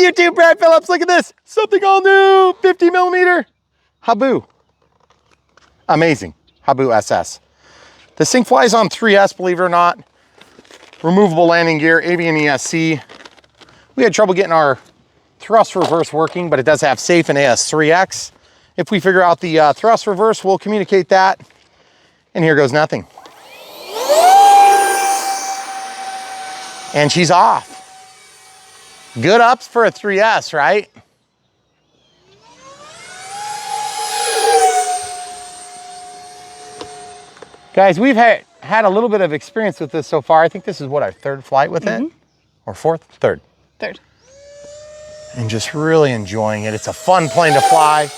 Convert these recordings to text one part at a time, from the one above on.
YouTube, Brad Phillips. Look at this. Something all new, 50 millimeter Habu. Amazing, Habu SS. This thing flies on 3S, believe it or not. Removable landing gear, avian ESC. We had trouble getting our thrust reverse working, but it does have safe and AS3X. If we figure out the thrust reverse, we'll communicate that. And here goes nothing. And she's off. Good ups for a 3S, right? Guys, we've had a little bit of experience with this so far. I think this is what, our third flight with it? Or fourth? Third. Third. And just really enjoying it. It's a fun plane to fly.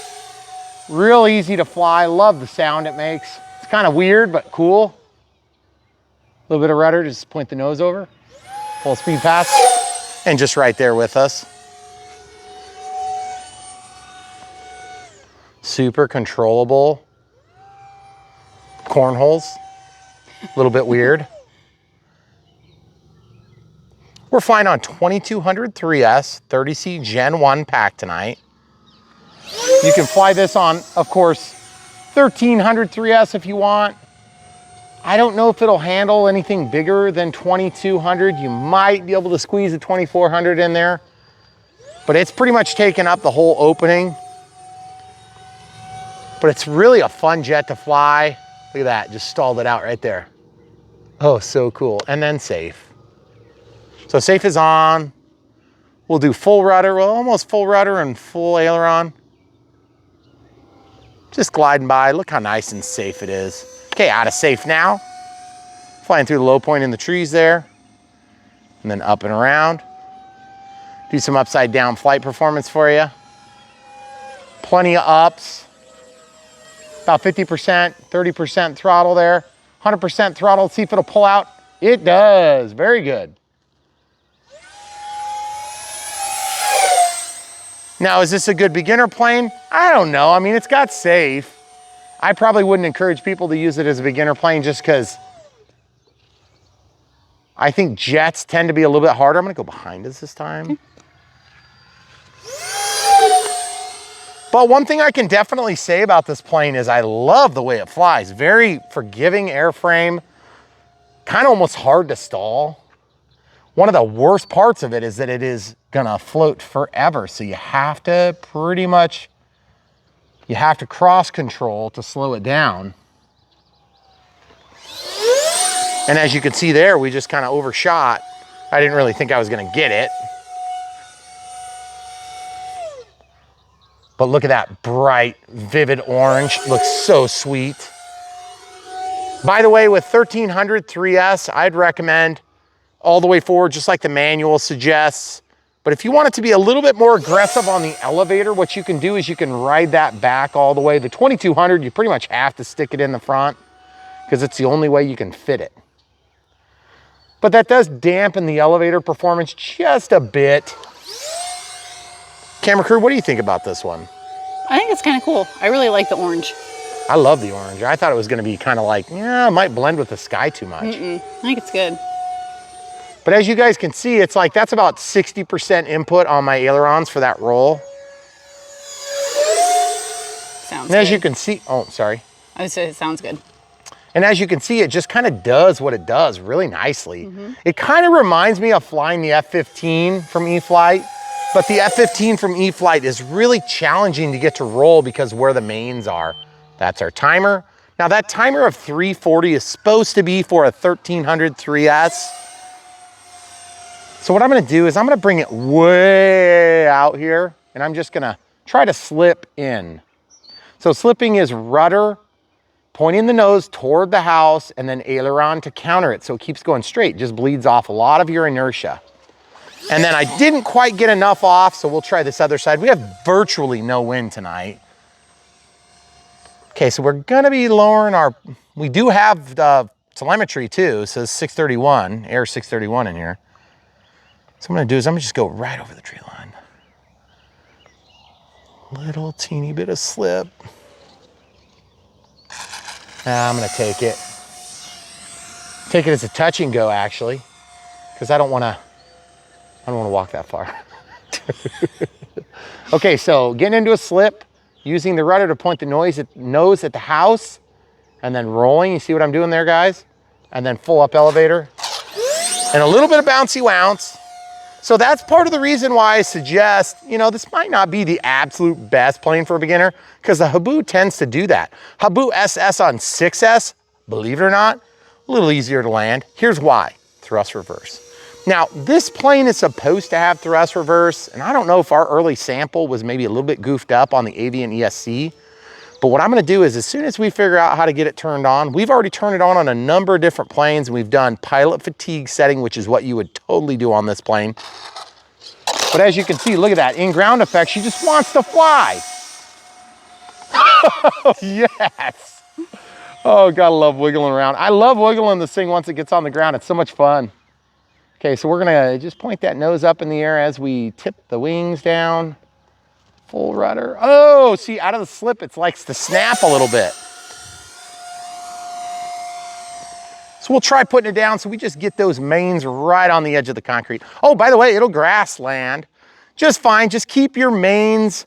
Real easy to fly. Love the sound it makes. It's kind of weird, but cool. A little bit of rudder, just point the nose over. Full speed pass. And just right there with us. Super controllable. Cornholes. A little bit weird. We're flying on 2200 3S 30C Gen 1 pack tonight. You can fly this on, of course, 1300 3S if you want. I don't know if it'll handle anything bigger than 2200. You might be able to squeeze a 2400 in there, but it's pretty much taken up the whole opening. But it's really a fun jet to fly. Look at that, just stalled it out right there. Oh, so cool. And then safe. So safe is on. We'll do full rudder, well, almost full rudder and full aileron. Just gliding by. Look how nice and safe it is. Okay, out of safe now. Flying through the low point in the trees there. And then up and around. Do some upside down flight performance for you. Plenty of ups. About 50%, 30% throttle there. 100% throttle, see if it'll pull out. It does, very good. Now, is this a good beginner plane? I don't know, I mean, it's got safe. I probably wouldn't encourage people to use it as a beginner plane just because I think jets tend to be a little bit harder. I'm gonna go behind us this time. But one thing I can definitely say about this plane is I love the way it flies. Very forgiving airframe, kind of almost hard to stall. One of the worst parts of it is that it is gonna float forever. So you have to pretty much, you have to cross control to slow it down. And as you can see there, we just kind of overshot. I didn't really think I was gonna get it. But look at that bright, vivid orange. Looks so sweet. By the way, with 1300 3S, I'd recommend all the way forward, just like the manual suggests. But if you want it to be a little bit more aggressive on the elevator, what you can do is you can ride that back all the way. The 2200, you pretty much have to stick it in the front because it's the only way you can fit it. But that does dampen the elevator performance just a bit. Camera crew, what do you think about this one? I think it's kind of cool. I really like the orange. I love the orange. I thought it was going to be kind of like, yeah, it might blend with the sky too much. I think it's good. But as you guys can see, it's like that's about 60% input on my ailerons for that roll. Sounds and as good. you can see, oh, sorry. I would say it sounds good. And as you can see, it just kind of does what it does really nicely. It kind of reminds me of flying the F-15 from E-flite. But the F-15 from E-flite is really challenging to get to roll because where the mains are. That's our timer. Now that timer of 340 is supposed to be for a 1300 3S. So what I'm gonna do is I'm gonna bring it way out here and I'm just gonna try to slip in. So slipping is rudder, pointing the nose toward the house and then aileron to counter it so it keeps going straight. It just bleeds off a lot of your inertia. And then I didn't quite get enough off, so we'll try this other side. We have virtually no wind tonight. Okay, so we're gonna be lowering our, we do have the telemetry too, it says 631, air 631 in here. So what I'm gonna do is I'm gonna just go right over the tree line. Little teeny bit of slip. Now I'm gonna take it. Take it as a touch and go actually, because I don't wanna walk that far. Okay, so getting into a slip, using the rudder to point the nose at the house, and then rolling. You see what I'm doing there, guys? And then full up elevator. And a little bit of bouncy bounce. So that's part of the reason why I suggest, you know, this might not be the absolute best plane for a beginner, because the Habu tends to do that. Habu SS on 6S, believe it or not, a little easier to land. Here's why: thrust reverse. Now, this plane is supposed to have thrust reverse, and I don't know if our early sample was maybe a little bit goofed up on the Avian ESC, but what I'm gonna do is, as soon as we figure out how to get it turned on, we've already turned it on a number of different planes, and we've done pilot fatigue setting, which is what you would totally do on this plane. But as you can see, look at that, in ground effect, she just wants to fly. Yes. Oh, gotta love wiggling around. I love wiggling this thing once it gets on the ground. It's so much fun. Okay, so we're gonna just point that nose up in the air as we tip the wings down. Full rudder. Oh, see, out of the slip, it likes to snap a little bit. So we'll try putting it down so we just get those mains right on the edge of the concrete. Oh, by the way, it'll grass land just fine. Just keep your mains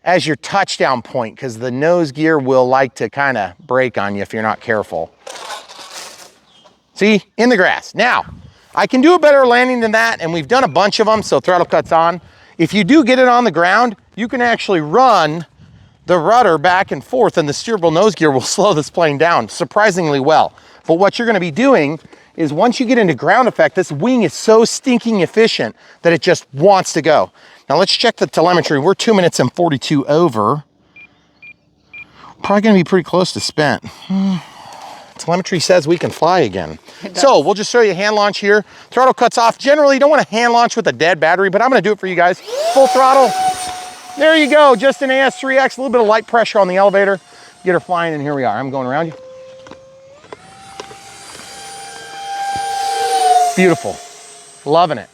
as your touchdown point, because the nose gear will like to kind of break on you if you're not careful. See, in the grass. Now, I can do a better landing than that, and we've done a bunch of them, so throttle cuts on. If you do get it on the ground, you can actually run the rudder back and forth, and the steerable nose gear will slow this plane down surprisingly well. But what you're gonna be doing is, once you get into ground effect, this wing is so stinking efficient that it just wants to go. Now let's check the telemetry. We're 2 minutes and 42 over. Probably gonna be pretty close to spent. Telemetry says we can fly again. So we'll just show you a hand launch here. Throttle cuts off. Generally, you don't want to hand launch with a dead battery, but I'm going to do it for you guys. Full throttle. There you go. Just an AS3X, a little bit of light pressure on the elevator. Get her flying, and here we are. I'm going around you. Beautiful. Loving it.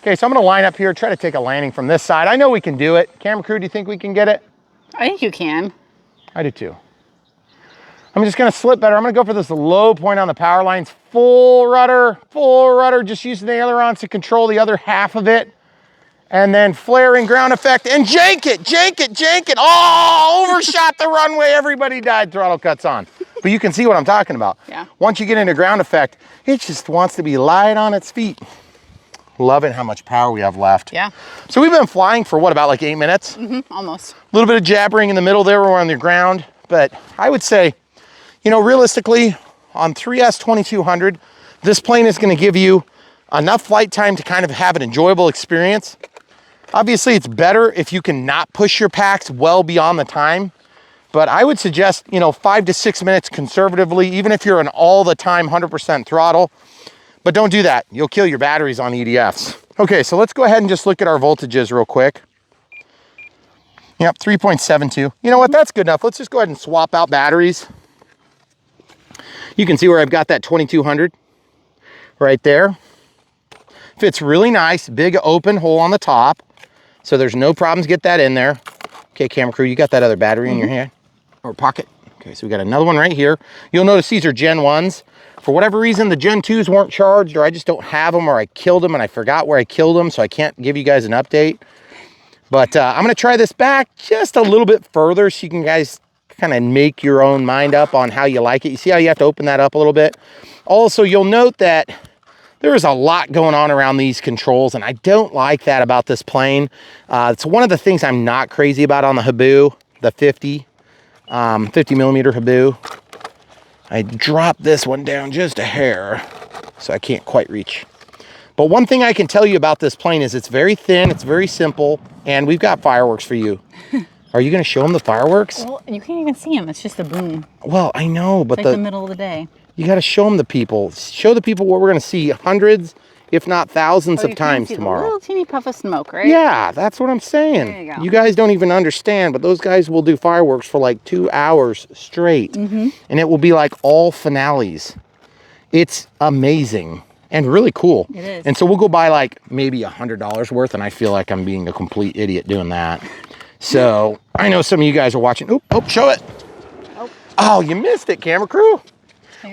Okay, so I'm going to line up here, try to take a landing from this side. I know we can do it. Camera crew, do you think we can get it? I think you can. I do too. I'm just gonna slip better. I'm gonna go for this low point on the power lines. Full rudder, just using the ailerons to control the other half of it. And then flaring ground effect and jank it. Oh, overshot the runway. Everybody died, throttle cuts on. But you can see what I'm talking about. Yeah. Once you get into ground effect, it just wants to be light on its feet. Loving how much power we have left. Yeah. So we've been flying for what, about like 8 minutes? Mm-hmm, almost. A little bit of jabbering in the middle there when we're on the ground. But I would say, you know, realistically, on 3S 2200, this plane is going to give you enough flight time to kind of have an enjoyable experience. Obviously, it's better if you can not push your packs well beyond the time. But I would suggest, you know, 5 to 6 minutes conservatively, even if you're an all the time 100% throttle. But don't do that. You'll kill your batteries on EDFs. Okay, so let's go ahead and just look at our voltages real quick. Yep, 3.72. You know what? That's good enough. Let's just go ahead and swap out batteries. You can see where I've got that 2200 right there. Fits really nice, big open hole on the top. So there's no problems, get that in there. Okay, camera crew, you got that other battery in your hand or pocket? Okay, so we got another one right here. You'll notice these are Gen 1s. For whatever reason, the Gen 2s weren't charged, or I just don't have them, or I killed them and I forgot where I killed them, so I can't give you guys an update. But I'm gonna try this back just a little bit further so you can guys kind of make your own mind up on how you like it. You see how you have to open that up a little bit? Also, you'll note that there is a lot going on around these controls, and I don't like that about this plane. It's one of the things I'm not crazy about on the Habu, the 50 millimeter Habu. I dropped this one down just a hair, so I can't quite reach. But one thing I can tell you about this plane is it's very thin, it's very simple, and we've got fireworks for you. Are you going to show them the fireworks? Well, you can't even see them. It's just a boom. Well, I know, but It's like the middle of the day. You got to show them the people. Show the people what we're going to see hundreds, if not thousands of times tomorrow. A little teeny puff of smoke, right? Yeah, that's what I'm saying. There you go. You guys don't even understand, but those guys will do fireworks for like 2 hours straight. And it will be like all finales. It's amazing and really cool. It is. And so we'll go buy like maybe $100 worth, and I feel like I'm being a complete idiot doing that. So I know some of you guys are watching. Oh, show it. Oh, you missed it, camera crew.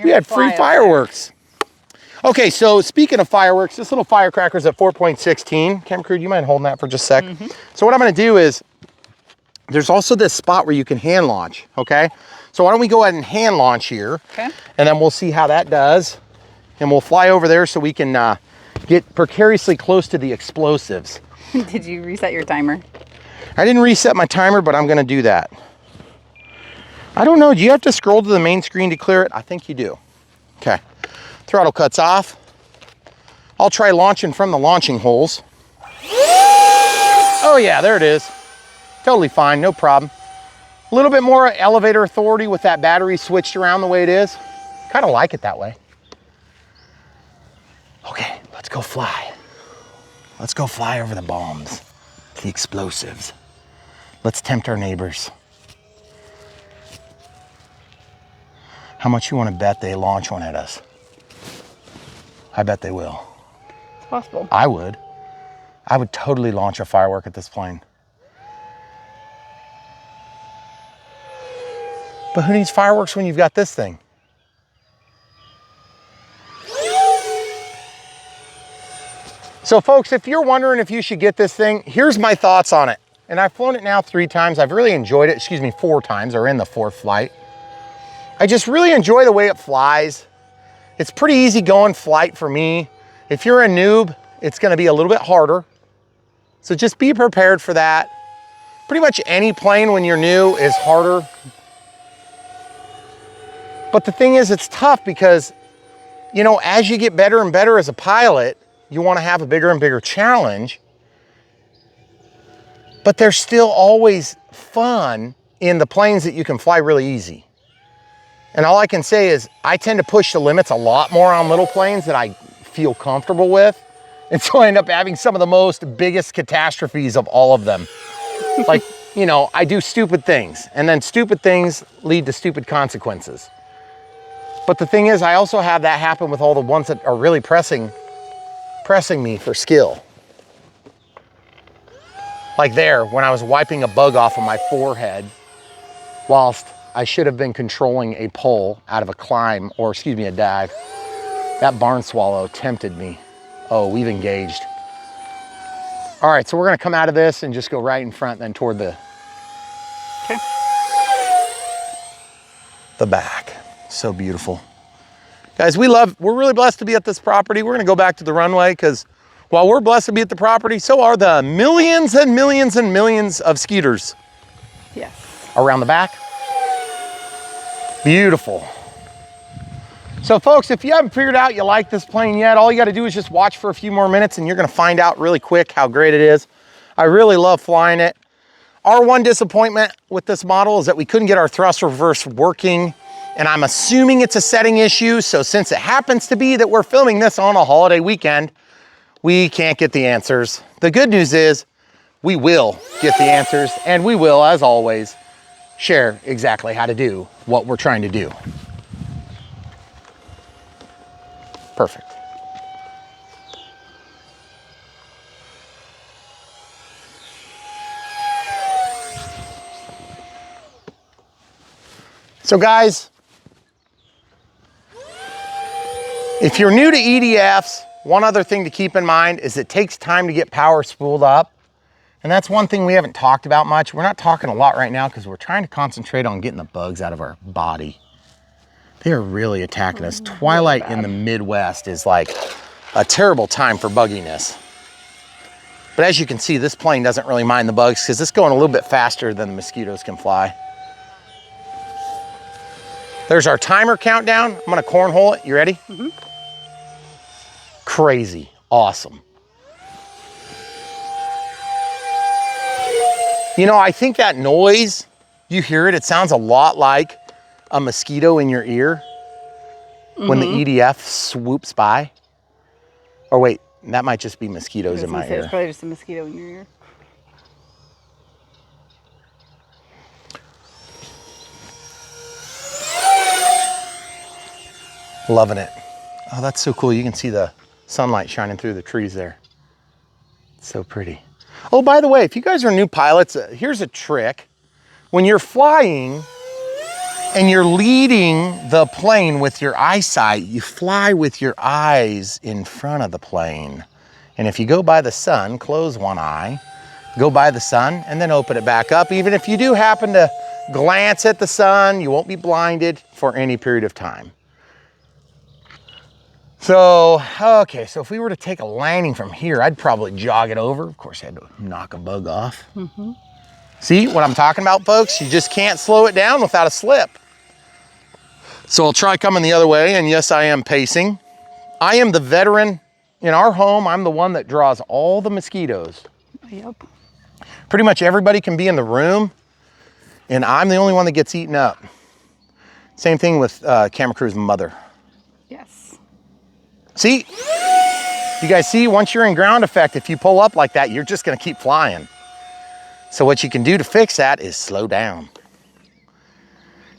We had free fireworks. Okay, so speaking of fireworks, this little firecracker is at 4.16. Camera crew, do you mind holding that for just a sec? So what I'm gonna do is, there's also this spot where you can hand launch, okay? So why don't we go ahead and hand launch here, Okay. and then we'll see how that does. And we'll fly over there so we can get precariously close to the explosives. Did you reset your timer? I didn't reset my timer, but I'm gonna do that. I don't know, do you have to scroll to the main screen to clear it? I think you do. Okay, throttle cuts off. I'll try launching from the launching holes. Oh yeah, there it is. Totally fine, no problem. A little bit more elevator authority with that battery switched around the way it is. Kind of like it that way. Okay, let's go fly. Let's go fly over the bombs, the explosives. Let's tempt our neighbors. How much you want to bet they launch one at us? I bet they will. It's possible. I would. I would totally launch a firework at this plane. But who needs fireworks when you've got this thing? So folks, if you're wondering if you should get this thing, here's my thoughts on it. And I've flown it now 3 times. I've really enjoyed it, 4 times, or in the 4th flight. I just really enjoy the way it flies. It's pretty easy going flight for me. If you're a noob, it's gonna be a little bit harder. So just be prepared for that. Pretty much any plane when you're new is harder. But the thing is, it's tough because, you know, as you get better and better as a pilot, you wanna have a bigger and bigger challenge. But there's still always fun in the planes that you can fly really easy. And all I can say is I tend to push the limits a lot more on little planes that I feel comfortable with. And so I end up having some of the biggest catastrophes of all of them. Like, you know, I do stupid things, and then stupid things lead to stupid consequences. But the thing is, I also have that happen with all the ones that are really pressing me for skill. Like there, when I was wiping a bug off of my forehead whilst I should have been controlling a pole out of a climb, or excuse me, a dive. That barn swallow tempted me. Oh, we've engaged. All right, so we're gonna come out of this and just go right in front, then toward the back. So beautiful. Guys, we're really blessed to be at this property. We're gonna go back to the runway because while we're blessed to be at the property, so are the millions and millions and millions of skeeters. Yes. Around the back. Beautiful. So folks, if you haven't figured out you like this plane yet, all you gotta do is just watch for a few more minutes and you're gonna find out really quick how great it is. I really love flying it. Our one disappointment with this model is that we couldn't get our thrust reverse working, and I'm assuming it's a setting issue. So since it happens to be that we're filming this on a holiday weekend, we can't get the answers. The good news is we will get the answers, and we will, as always, share exactly how to do what we're trying to do. Perfect. So guys, if you're new to EDFs, one other thing to keep in mind is it takes time to get power spooled up. And that's one thing we haven't talked about much. We're not talking a lot right now because we're trying to concentrate on getting the bugs out of our body. They are really attacking us. Twilight in the Midwest is like a terrible time for bugginess. But as you can see, this plane doesn't really mind the bugs because it's going a little bit faster than the mosquitoes can fly. There's our timer countdown. I'm gonna cornhole it. You ready? Mm-hmm. Crazy, awesome. You know, I think that noise, you hear it, it sounds a lot like a mosquito in your ear when the EDF swoops by. Or wait, that might just be mosquitoes in my ear. It's probably just a mosquito in your ear. Loving it. Oh, that's so cool. You can see the sunlight shining through the trees there. It's so pretty. Oh, by the way, if you guys are new pilots, here's a trick. When you're flying, and you're leading the plane with your eyesight, you fly with your eyes in front of the plane. And if you go by the sun, close one eye, go by the sun, and then open it back up. Even if you do happen to glance at the sun, you won't be blinded for any period of time. So, okay, so if we were to take a landing from here, I'd probably jog it over. Of course, I had to knock a bug off. See what I'm talking about, folks? You just can't slow it down without a slip. So I'll try coming the other way, and yes, I am pacing. I am the veteran in our home. I'm the one that draws all the mosquitoes. Yep. Pretty much everybody can be in the room, and I'm the only one that gets eaten up. Same thing with camera crew's mother. Yes. See, you guys see, once you're in ground effect, if you pull up like that, you're just gonna keep flying. So what you can do to fix that is slow down.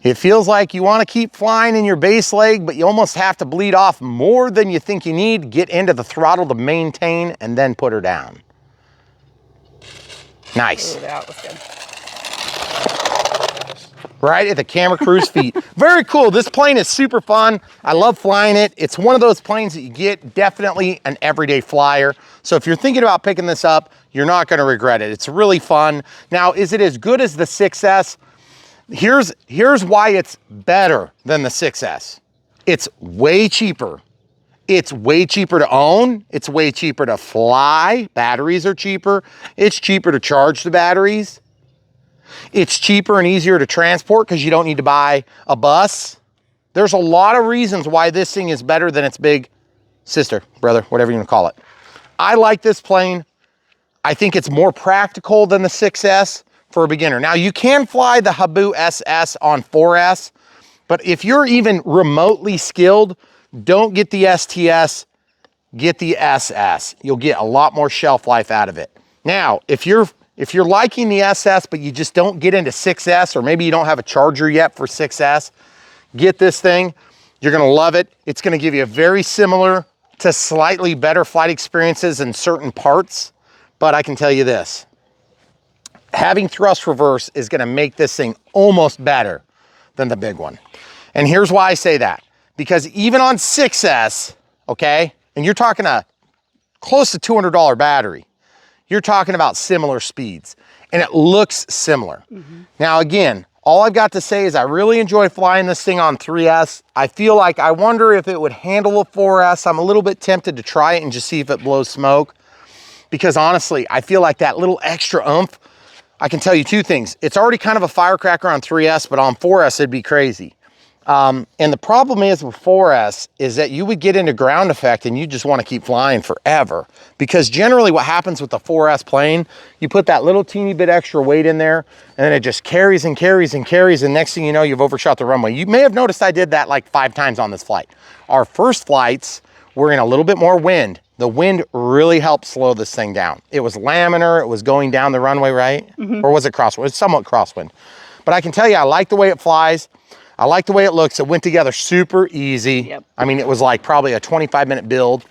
It feels like you want to keep flying in your base leg, but you almost have to bleed off more than you think you need. Get into the throttle to maintain and then put her down. Nice. Ooh, that was good. Right at the camera crew's feet. Very cool. This plane is super fun. I love flying it. It's one of those planes that you get definitely an everyday flyer. So if you're thinking about picking this up, you're not going to regret it. It's really fun. Now, is it as good as the 6S? Here's why it's better than the 6S. It's way cheaper. It's way cheaper to own. It's way cheaper to fly. Batteries are cheaper. It's cheaper to charge the batteries. It's cheaper and easier to transport because you don't need to buy a bus. There's a lot of reasons why this thing is better than its big sister, brother, whatever you want to call it. I like this plane. I think it's more practical than the 6S for a beginner. Now, you can fly the Habu SS on 4S, but if you're even remotely skilled, don't get the STS, get the SS. You'll get a lot more shelf life out of it. Now, if you're liking the SS, but you just don't get into 6S, or maybe you don't have a charger yet for 6S, get this thing. You're gonna love it. It's gonna give you a very similar to slightly better flight experiences in certain parts, but I can tell you this, having thrust reverse is gonna make this thing almost better than the big one. And here's why I say that. Because even on 6S, okay, and you're talking a close to $200 battery, you're talking about similar speeds, and it looks similar. Now again, all I've got to say is I really enjoy flying this thing on 3S. I feel like I wonder if it would handle a 4S. I'm a little bit tempted to try it and just see if it blows smoke. Because honestly, I feel like that little extra oomph, I can tell you two things. It's already kind of a firecracker on 3S, but on 4S, it'd be crazy. And the problem is with 4S is that you would get into ground effect and you just want to keep flying forever. Because generally what happens with the 4S plane, you put that little teeny bit extra weight in there and then it just carries and carries and carries. And next thing you know, you've overshot the runway. You may have noticed I did that like 5 times on this flight. Our first flights were in a little bit more wind. The wind really helped slow this thing down. It was laminar, it was going down the runway, right? Or was it crosswind? It's somewhat crosswind. But I can tell you, I like the way it flies. I like the way it looks. It went together super easy. Yep. I mean, it was like probably a 25-minute build.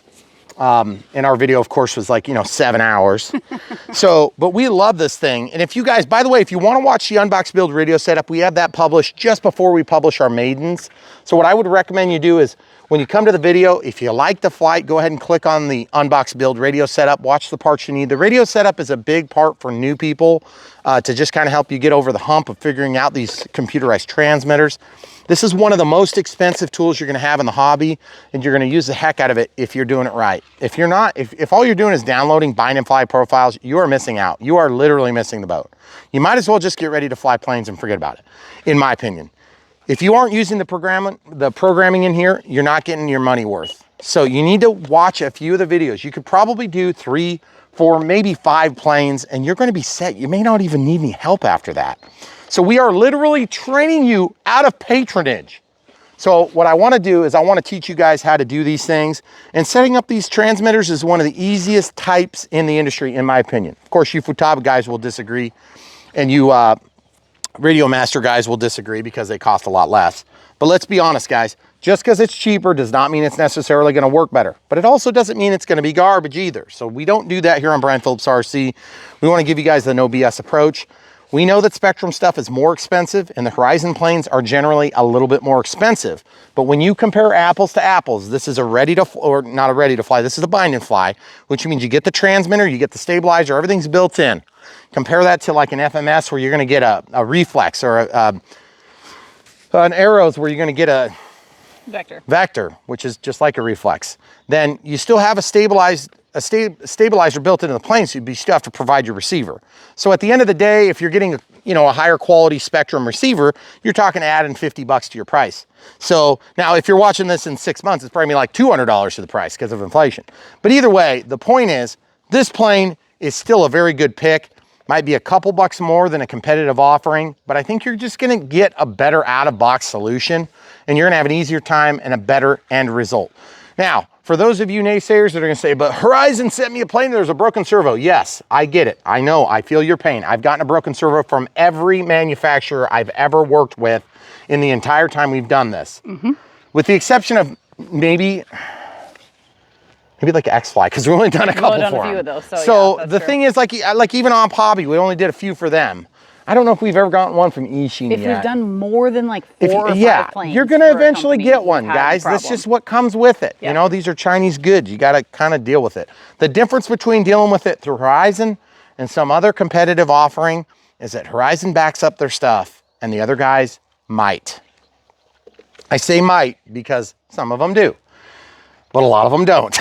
And our video, of course, was like, 7 hours. But we love this thing. And if you guys, by the way, if you want to watch the Unbox Build radio setup, we have that published just before we publish our Maidens. So what I would recommend you do is when you come to the video, if you like the flight, go ahead and click on the Unbox Build radio setup, watch the parts you need. The radio setup is a big part for new people to just kind of help you get over the hump of figuring out these computerized transmitters. This is one of the most expensive tools you're gonna have in the hobby, and you're gonna use the heck out of it if you're doing it right. If you're not, if all you're doing is downloading bind and fly profiles, you are missing out. You are literally missing the boat. You might as well just get ready to fly planes and forget about it, in my opinion. If you aren't using the programming in here, you're not getting your money worth. So you need to watch a few of the videos. You could probably do 3, 4, maybe 5 planes, and you're gonna be set. You may not even need any help after that. So we are literally training you out of patronage. So what I wanna do is I wanna teach you guys how to do these things, and setting up these transmitters is one of the easiest types in the industry, in my opinion. Of course, you Futaba guys will disagree, and you Radio Master guys will disagree because they cost a lot less. But let's be honest, guys, just because it's cheaper does not mean it's necessarily gonna work better. But it also doesn't mean it's gonna be garbage either. So we don't do that here on Brian Phillips RC. We wanna give you guys the no BS approach. We know that Spectrum stuff is more expensive and the Horizon planes are generally a little bit more expensive. But when you compare apples to apples, this is a not a ready to fly, this is a bind and fly, which means you get the transmitter, you get the stabilizer, everything's built in. Compare that to like an FMS where you're gonna get a reflex, or an Arrows where you're gonna get a Vector, which is just like a reflex. Then you still have a stabilizer built into the plane, so you still have to provide your receiver. So at the end of the day, if you're getting a higher quality Spectrum receiver, you're talking adding $50 to your price. So now if you're watching this in 6 months, it's probably like $200 to the price because of inflation. But either way, the point is, this plane is still a very good pick. Might be a couple bucks more than a competitive offering, but I think you're just gonna get a better out-of-box solution, and you're gonna have an easier time and a better end result. Now, for those of you naysayers that are gonna say, but Horizon sent me a plane, there's a broken servo. Yes, I get it. I know, I feel your pain. I've gotten a broken servo from every manufacturer I've ever worked with in the entire time we've done this. With the exception of maybe like E-flite, because we've only done a couple for them. A few of those, so yeah, the thing is, like even on Hobby, we only did a few for them. I don't know if we've ever gotten one from E-sheen yet. If we've done more than like 4 or 5 planes, you're gonna eventually get one, guys. That's just what comes with it. You know, these are Chinese goods. You gotta kind of deal with it. The difference between dealing with it through Horizon and some other competitive offering is that Horizon backs up their stuff and the other guys might. I say might because some of them do, but a lot of them don't.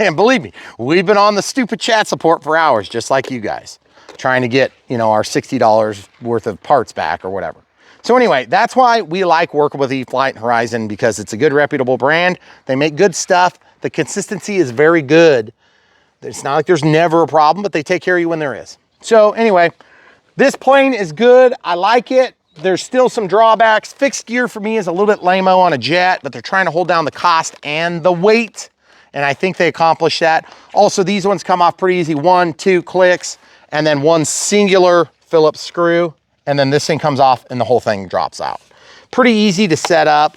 And believe me, we've been on the stupid chat support for hours, just like you guys, trying to get, our $60 worth of parts back or whatever. So anyway, that's why we like working with E-flite and Horizon, because it's a good, reputable brand. They make good stuff. The consistency is very good. It's not like there's never a problem, but they take care of you when there is. So anyway, this plane is good. I like it. There's still some drawbacks. Fixed gear for me is a little bit lame-o on a jet, but they're trying to hold down the cost and the weight, and I think they accomplished that. Also, these ones come off pretty easy. 1, 2 clicks, and then one singular Phillips screw, and then this thing comes off and the whole thing drops out. Pretty easy to set up.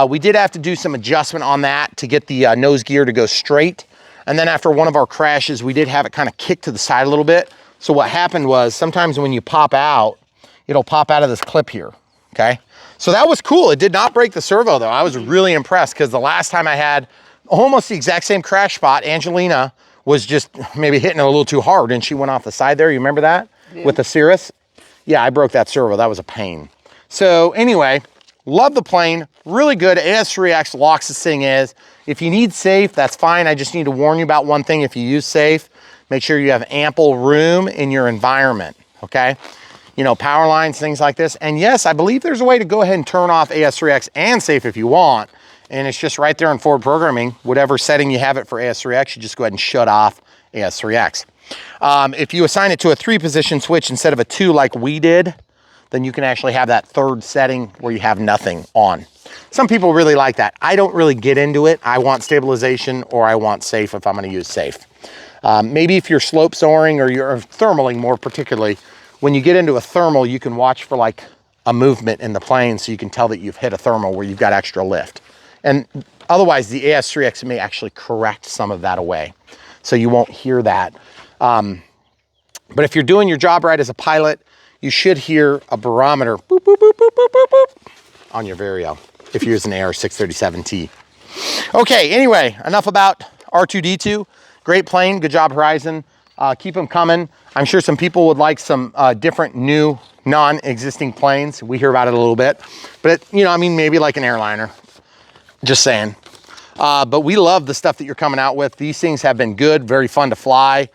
We did have to do some adjustment on that to get the nose gear to go straight. And then after one of our crashes, we did have it kind of kick to the side a little bit. So what happened was, sometimes when you pop out, it'll pop out of this clip here, okay? So that was cool. It did not break the servo though. I was really impressed, because the last time I had almost the exact same crash spot, Angelina was just maybe hitting it a little too hard and she went off the side there. You remember that? Yeah. With the Cirrus? Yeah, I broke that servo. That was a pain. So anyway, love the plane. Really good. AS3X locks this thing is. If you need safe, that's fine. I just need to warn you about one thing. If you use safe, make sure you have ample room in your environment, okay? Power lines, things like this. And yes, I believe there's a way to go ahead and turn off AS3X and safe if you want. And it's just right there in forward programming. Whatever setting you have it for AS3X, you just go ahead and shut off AS3X. If you assign it to a 3-position switch instead of a 2 like we did, then you can actually have that third setting where you have nothing on. Some people really like that. I don't really get into it. I want stabilization, or I want safe if I'm gonna use safe. Maybe if you're slope soaring or you're thermaling more particularly, when you get into a thermal, you can watch for like a movement in the plane so you can tell that you've hit a thermal where you've got extra lift. And otherwise, the AS3X may actually correct some of that away, so you won't hear that. But if you're doing your job right as a pilot, you should hear a barometer boop, boop, boop, boop, boop, boop, boop, on your Vario if you're using an AR637T. Okay, anyway, enough about R2-D2. Great plane, good job Horizon. Keep them coming. I'm sure some people would like some different new non-existing planes. We hear about it a little bit, but maybe like an airliner. Just saying. But we love the stuff that you're coming out with. These things have been good, very fun to fly.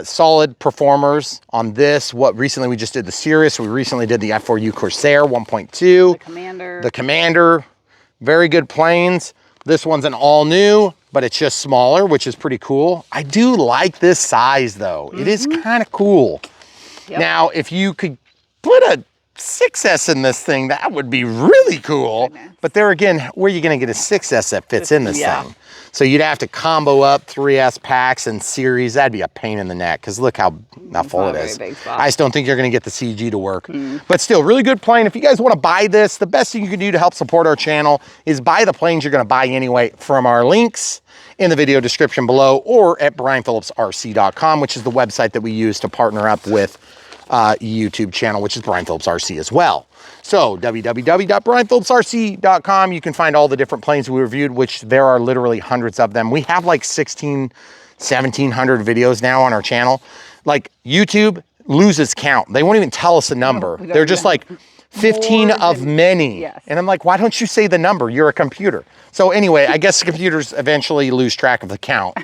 Solid performers on this. Recently we just did the Cirrus. We recently did the F4U Corsair 1.2. The Commander. Very good planes. This one's an all new, but it's just smaller, which is pretty cool. I do like this size though. It is kind of cool. Yep. Now, if you could put a 6S in this thing, that would be really cool. But there again, where are you going to get a 6S that fits in this thing? So you'd have to combo up 3S packs and series. That'd be a pain in the neck, because look how full it is. I just don't think you're going to get the CG to work. But still, really good plane. If you guys want to buy this, the best thing you can do to help support our channel is buy the planes you're going to buy anyway from our links in the video description below, or at brianphillipsrc.com, which is the website that we use to partner up with YouTube channel, which is Brian Phillips RC as well. So www.brianphillipsrc.com. You can find all the different planes we reviewed, which there are literally hundreds of them. We have like 1,700 videos now on our channel. Like YouTube loses count. They won't even tell us a number. No, they're just like 15 of many. Yes. And I'm like, why don't you say the number? You're a computer. So anyway, I guess computers eventually lose track of the count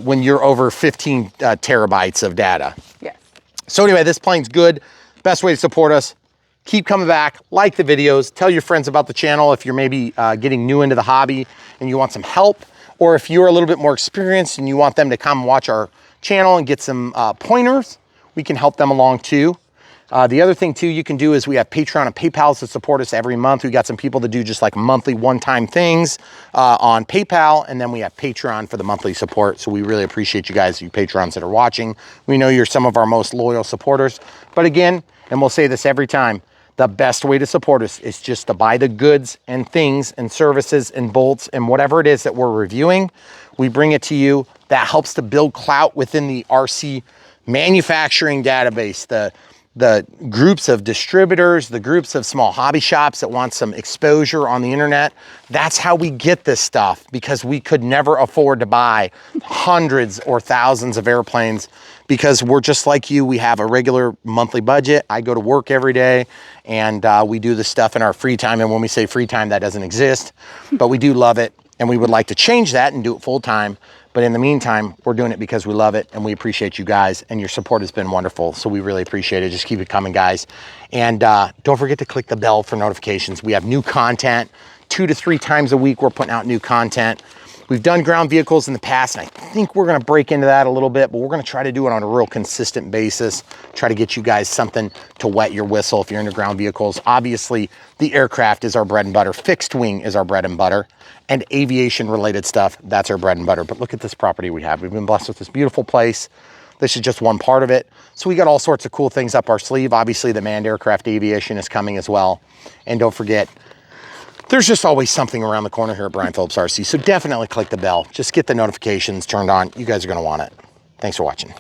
when you're over 15 terabytes of data. Yes. So anyway, this plane's good. Best way to support us, keep coming back, like the videos, tell your friends about the channel if you're maybe getting new into the hobby and you want some help, or if you're a little bit more experienced and you want them to come watch our channel and get some pointers, we can help them along too. The other thing too you can do is we have Patreon and PayPal to support us every month. We got some people that do just like monthly one-time things on PayPal, and then we have Patreon for the monthly support. So we really appreciate you guys, you Patrons that are watching. We know you're some of our most loyal supporters. But again, and we'll say this every time, the best way to support us is just to buy the goods and things and services and bolts and whatever it is that we're reviewing. We bring it to you. That helps to build clout within the RC manufacturing database, the groups of distributors, the groups of small hobby shops that want some exposure on the internet. That's how we get this stuff, because we could never afford to buy hundreds or thousands of airplanes, because we're just like you. We have a regular monthly budget. I go to work every day, and we do this stuff in our free time. And when we say free time, that doesn't exist, but we do love it. And we would like to change that and do it full time. But in the meantime, we're doing it because we love it, and we appreciate you guys, and your support has been wonderful. So we really appreciate it. Just keep it coming, guys. And don't forget to click the bell for notifications. We have new content 2 to 3 times a week. We're putting out new content. We've done ground vehicles in the past, and I think we're gonna break into that a little bit, but we're gonna try to do it on a real consistent basis, try to get you guys something to wet your whistle if you're into ground vehicles. Obviously, the aircraft is our bread and butter. Fixed wing is our bread and butter. And aviation related stuff, that's our bread and butter. But look at this property we have. We've been blessed with this beautiful place. This is just one part of it. So we got all sorts of cool things up our sleeve. Obviously, the manned aircraft aviation is coming as well. And don't forget, there's just always something around the corner here at Brian Phillips RC. So definitely click the bell. Just get the notifications turned on. You guys are gonna want it. Thanks for watching.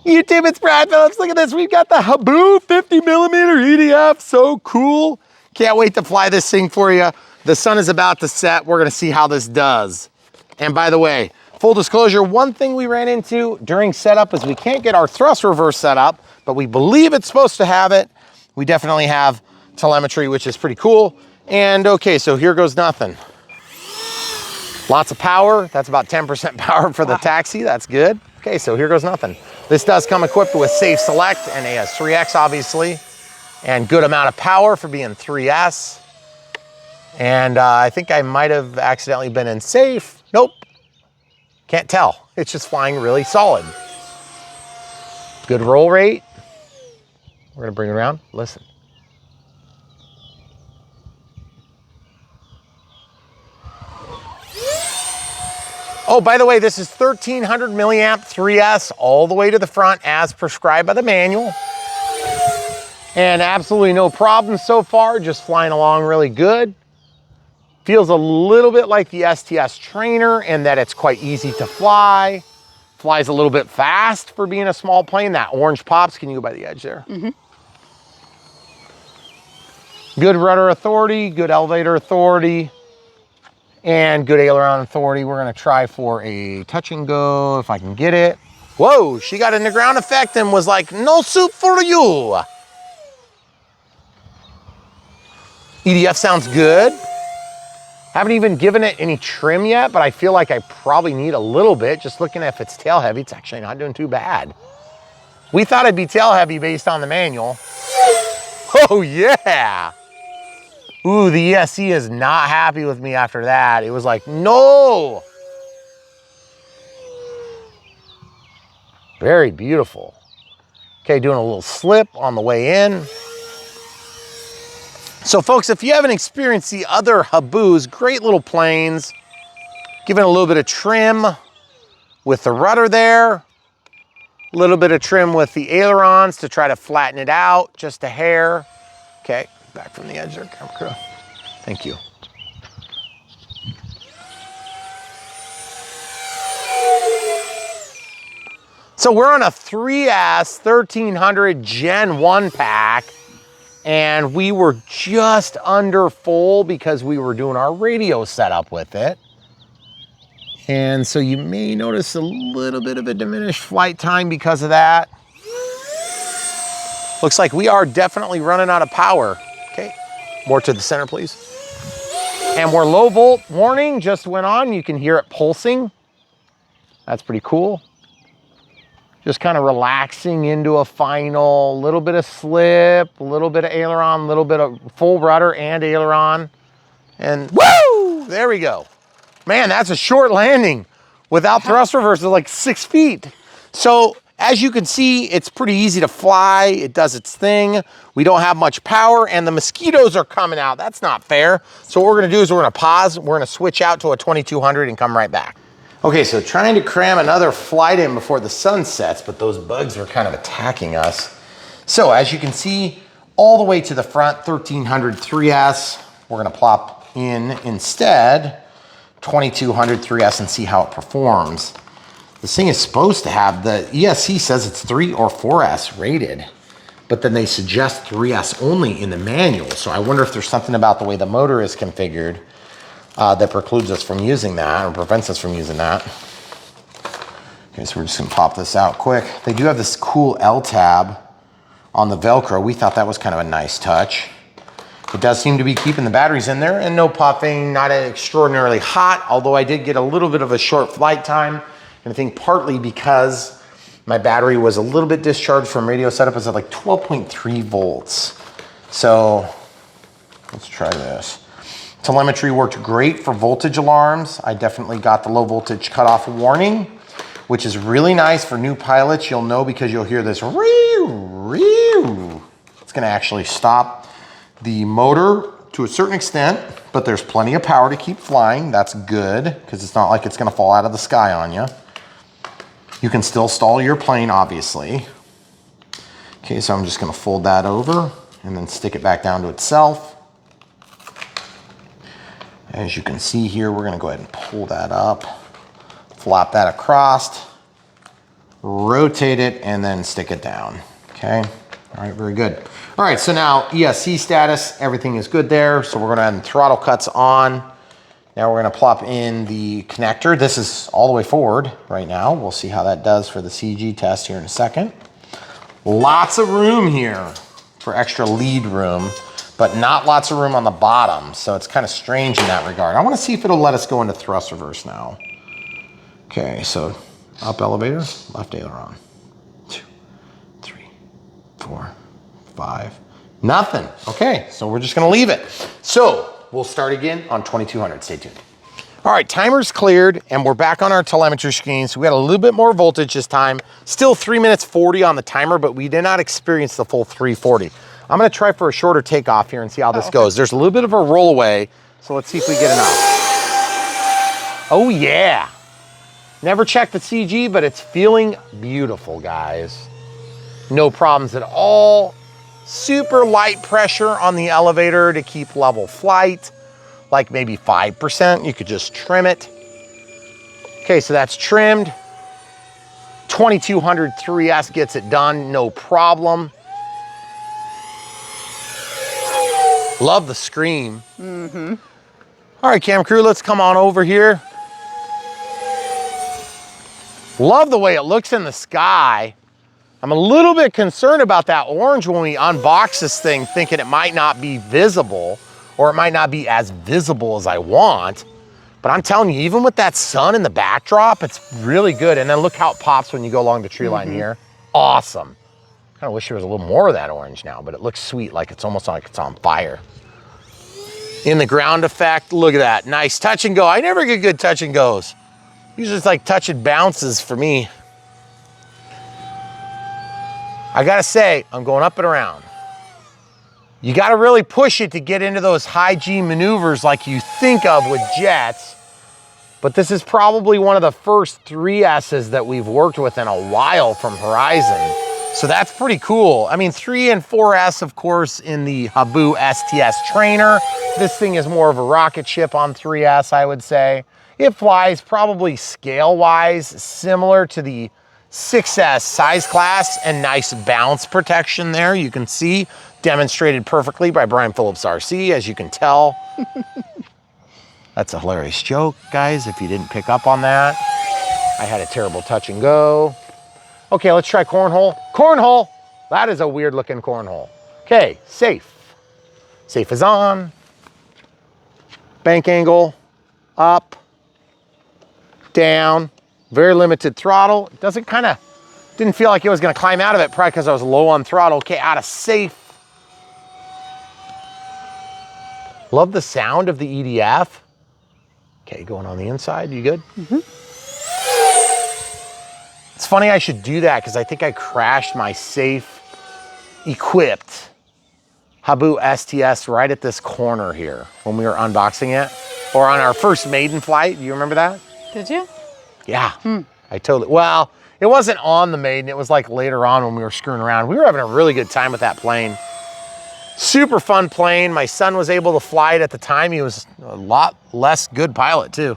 YouTube, it's Brian Phillips. Look at this. We've got the Habu 50mm EDF. So cool. Can't wait to fly this thing for you. The sun is about to set. We're gonna see how this does. And by the way, full disclosure, one thing we ran into during setup is we can't get our thrust reverse set up, but we believe it's supposed to have it. We definitely have telemetry, which is pretty cool. And okay, so here goes nothing. Lots of power. That's about 10% power for the taxi. That's good. Okay, so here goes nothing. This does come equipped with Safe Select and AS3X, obviously, and good amount of power for being 3S. And I think I might have accidentally been in safe. Nope, can't tell. It's just flying really solid. Good roll rate. We're gonna bring it around, listen. Oh, by the way, this is 1300 milliamp 3S all the way to the front as prescribed by the manual. And absolutely no problems so far, just flying along really good. Feels a little bit like the STS trainer in that it's quite easy to fly. Flies a little bit fast for being a small plane. That orange pops. Can you go by the edge there? Mm-hmm. Good rudder authority, good elevator authority, and good aileron authority. We're gonna try for a touch and go if I can get it. Whoa, she got in the ground effect and was like, no soup for you. EDF sounds good. Haven't even given it any trim yet, but I feel like I probably need a little bit. Just looking at if it's tail heavy, it's actually not doing too bad. We thought it'd be tail heavy based on the manual. Oh yeah. Ooh, the ESC is not happy with me after that. It was like, no. Very beautiful. Okay, doing a little slip on the way in. So folks, if you haven't experienced the other Habus, great little planes, giving a little bit of trim with the rudder there, a little bit of trim with the ailerons to try to flatten it out, just a hair. Okay, back from the edge there, camera crew. Thank you. So we're on a 3S 1300 Gen 1 pack, and we were just under full because we were doing our radio setup with it. And so you may notice a little bit of a diminished flight time because of that. Looks like we are definitely running out of power. Okay, more to the center, please. And we're low volt warning just went on. You can hear it pulsing. That's pretty cool. Just kind of relaxing into a final, little bit of slip, a little bit of aileron, a little bit of full rudder and aileron. And woo, there we go. Man, that's a short landing. Without thrust reverser, like 6 feet. So as you can see, it's pretty easy to fly. It does its thing. We don't have much power and the mosquitoes are coming out. That's not fair. So what we're gonna do is we're gonna pause. We're gonna switch out to a 2200 and come right back. Okay, so trying to cram another flight in before the sun sets, but those bugs were kind of attacking us. So as you can see, all the way to the front, 1300 3S. We're gonna plop in instead 2200 3S and see how it performs. This thing is supposed to have, the ESC says it's 3 or 4S rated, but then they suggest 3S only in the manual. So I wonder if there's something about the way the motor is configured that precludes us from using that or prevents us from using that. Okay, so we're just gonna pop this out quick. They do have this cool L tab on the Velcro. We thought that was kind of a nice touch. It does seem to be keeping the batteries in there and no puffing, not extraordinarily hot, although I did get a little bit of a short flight time. And I think partly because my battery was a little bit discharged from radio setup. It's at like 12.3 volts. So let's try this. Telemetry worked great for voltage alarms. I definitely got the low voltage cutoff warning, which is really nice for new pilots. You'll know because you'll hear this reew, reew. It's gonna actually stop the motor to a certain extent, but there's plenty of power to keep flying. That's good, because it's not like it's gonna fall out of the sky on you. You can still stall your plane, obviously. Okay, so I'm just gonna fold that over and then stick it back down to itself. As you can see here, we're gonna go ahead and pull that up, flop that across, rotate it, and then stick it down, okay? All right, very good. All right, so now ESC status, everything is good there. So we're gonna add the throttle cuts on. Now we're gonna plop in the connector. This is all the way forward right now. We'll see how that does for the CG test here in a second. Lots of room here for extra lead room, but not lots of room on the bottom. So it's kind of strange in that regard. I wanna see if it'll let us go into thrust reverse now. Okay, so up elevator, left aileron. 2, 3, 4, 5, nothing. Okay, so we're just gonna leave it. So we'll start again on 2200, stay tuned. All right, timer's cleared and we're back on our telemetry screen. So we got a little bit more voltage this time. Still 3 minutes 40 on the timer, but we did not experience the full 340. I'm gonna try for a shorter takeoff here and see how this goes. There's a little bit of a roll away, so let's see if we get enough. Oh yeah. Never checked the CG, but it's feeling beautiful, guys. No problems at all. Super light pressure on the elevator to keep level flight, like maybe 5%. You could just trim it. Okay, so that's trimmed. 2200 3S gets it done, no problem. Love the scream. Mm-hmm. All right, cam crew, let's come on over here. Love the way it looks in the sky. I'm a little bit concerned about that orange when we unbox this thing, thinking it might not be visible, or it might not be as visible as I want. But I'm telling you, even with that sun in the backdrop, it's really good. And then look how it pops when you go along the tree line here. Awesome. Kind of wish there was a little more of that orange now, but it looks sweet, like it's almost like it's on fire. In the ground effect, look at that. Nice touch and go. I never get good touch and goes. Usually it's like touch and bounces for me. I gotta say, I'm going up and around. You gotta really push it to get into those high G maneuvers like you think of with jets. But this is probably one of the first 3S's that we've worked with in a while from Horizon. So that's pretty cool. I mean, 3 and 4S, of course, in the Habu STS trainer. This thing is more of a rocket ship on 3S, I would say. It flies probably scale-wise similar to the 6S size class and nice bounce protection there. You can see demonstrated perfectly by Brian Phillips RC, as you can tell. That's a hilarious joke, guys, if you didn't pick up on that. I had a terrible touch and go. Okay, let's try cornhole. Cornhole! That is a weird looking cornhole. Okay, safe. Safe is on. Bank angle, up, down. Very limited throttle. It doesn't didn't feel like it was gonna climb out of it, probably because I was low on throttle. Okay, out of safe. Love the sound of the EDF. Okay, going on the inside, you good? Mm-hmm. It's funny I should do that because I think I crashed my safe equipped Habu STS right at this corner here when we were unboxing it. Or on our first maiden flight, do you remember that? Did you? Yeah, I totally, well, it wasn't on the Maiden, it was like later on when we were screwing around. We were having a really good time with that plane. Super fun plane. My son was able to fly it at the time. He was a lot less good pilot too.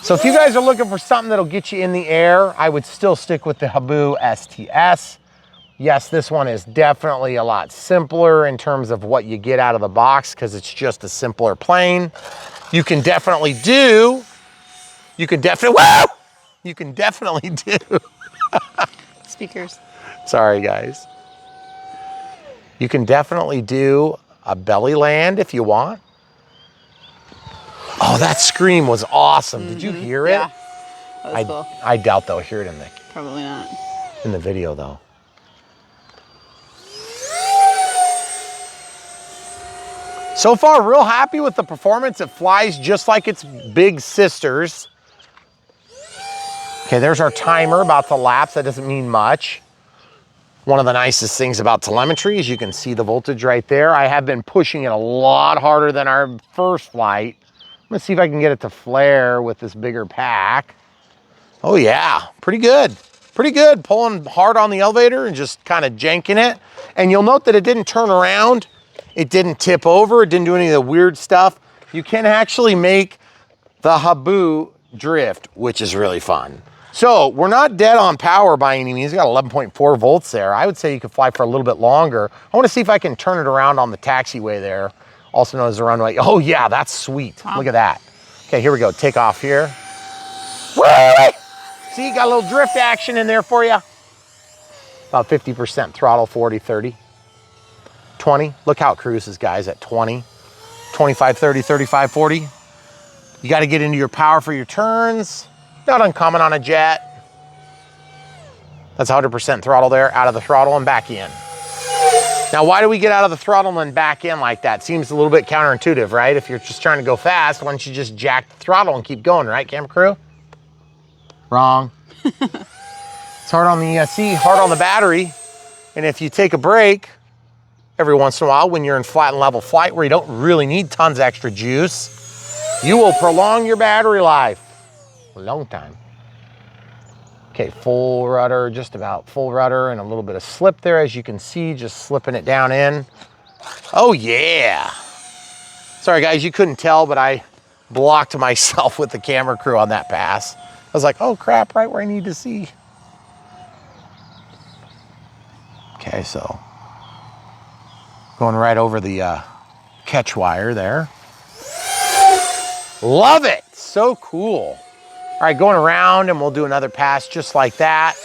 So if you guys are looking for something that'll get you in the air, I would still stick with the Habu STS. Yes, this one is definitely a lot simpler in terms of what you get out of the box because it's just a simpler plane. You can definitely do Speakers. Sorry, guys. You can definitely do a belly land if you want. Oh, that scream was awesome. Did you hear it? Yeah, that was cool. I doubt they'll hear it Probably not. in the video though. So far, real happy with the performance. It flies just like its big sisters. Okay, there's our timer about the laps. That doesn't mean much. One of the nicest things about telemetry is you can see the voltage right there. I have been pushing it a lot harder than our first flight. I'm gonna see if I can get it to flare with this bigger pack. Oh yeah, pretty good. Pretty good, pulling hard on the elevator and just kind of janking it. And you'll note that it didn't turn around. It didn't tip over. It didn't do any of the weird stuff. You can actually make the Habu drift, which is really fun. So we're not dead on power by any means. We got 11.4 volts there. I would say you could fly for a little bit longer. I want to see if I can turn it around on the taxiway there, also known as the runway. Oh yeah, that's sweet. Wow. Look at that. Okay, here we go. Take off here. Whee! See, got a little drift action in there for you. About 50% throttle, 40, 30, 20. Look how it cruises, guys, at 20, 25, 30, 35, 40. You got to get into your power for your turns. Not uncommon on a jet. That's 100% throttle there, out of the throttle and back in. Now, why do we get out of the throttle and then back in like that? Seems a little bit counterintuitive, right? If you're just trying to go fast, why don't you just jack the throttle and keep going, right, camera crew? Wrong. It's hard on the ESC, hard on the battery. And if you take a break every once in a while when you're in flat and level flight where you don't really need tons of extra juice, you will prolong your battery life a long time. Okay, full rudder, just about full rudder and a little bit of slip there, as you can see, just slipping it down in. Oh yeah. Sorry guys, you couldn't tell, but I blocked myself with the camera crew on that pass. I was like, oh crap, right where I need to see. Okay, so going right over the catch wire there. Love it, so cool. All right, going around and we'll do another pass just like that.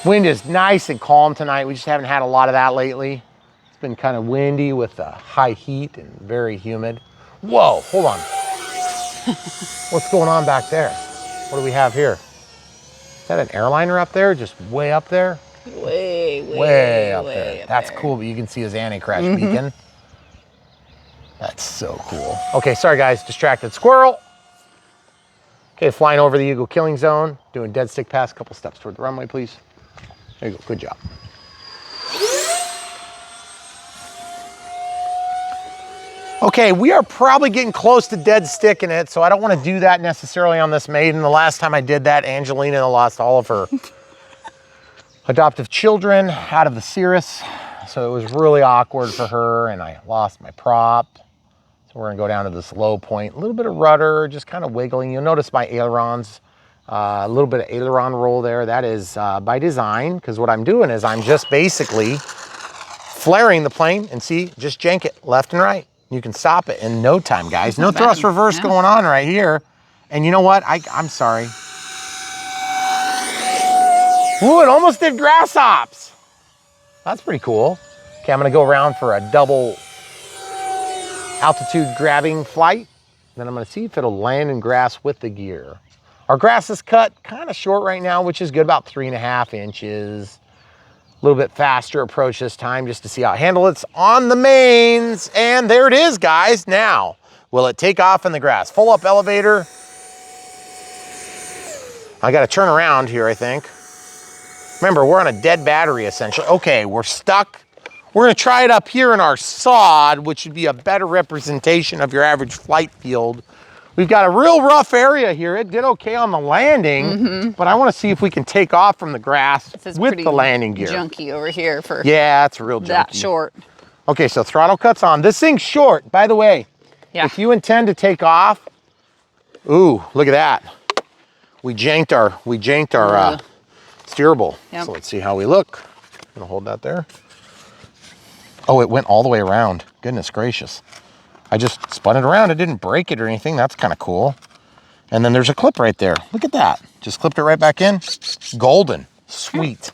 Wind is nice and calm tonight. We just haven't had a lot of that lately. It's been kind of windy with high heat and very humid. Whoa, hold on. What's going on back there? What do we have here? Is that an airliner up there? Just way up there? Way up there. That's cool, but you can see his anti-crash beacon. That's so cool. Okay, sorry guys, distracted squirrel. Okay, flying over the Eagle killing zone, doing dead stick pass, a couple steps toward the runway, please. There you go, good job. Okay, we are probably getting close to dead sticking it, so I don't want to do that necessarily on this Maiden. The last time I did that, Angelina lost all of her adoptive children out of the Cirrus, so it was really awkward for her, and I lost my prop. So we're gonna go down to this low point, a little bit of rudder, just kind of wiggling. You'll notice my ailerons A little bit of aileron roll there. That is by design, because what I'm doing is I'm just basically flaring the plane, and see, just jank it left and right. You can stop it in no time, guys. No thrust reverse going on right here. And you know what? I'm sorry. Ooh, it almost did grass hops. That's pretty cool. Okay, I'm gonna go around for a double altitude grabbing flight. Then I'm gonna see if it'll land in grass with the gear. Our grass is cut kind of short right now, which is good, about 3.5 inches. A little bit faster approach this time just to see how it handles. It's on the mains, and there it is, guys. Now, will it take off in the grass? Full up elevator. I gotta turn around here, I think. Remember, we're on a dead battery, essentially. Okay, we're stuck. We're gonna try it up here in our sod, which would be a better representation of your average flight field. We've got a real rough area here. It did okay on the landing, but I wanna see if we can take off from the grass with the landing gear. Junky over here for yeah, it's real junky. that short. Okay, so throttle cuts on. This thing's short, by the way. Yeah. If you intend to take off, ooh, look at that. We janked our steerable. Yep. So let's see how we look. I'm gonna hold that there. Oh, it went all the way around. Goodness gracious. I just spun it around. It didn't break it or anything. That's kind of cool. And then there's a clip right there. Look at that. Just clipped it right back in. Golden. Sweet.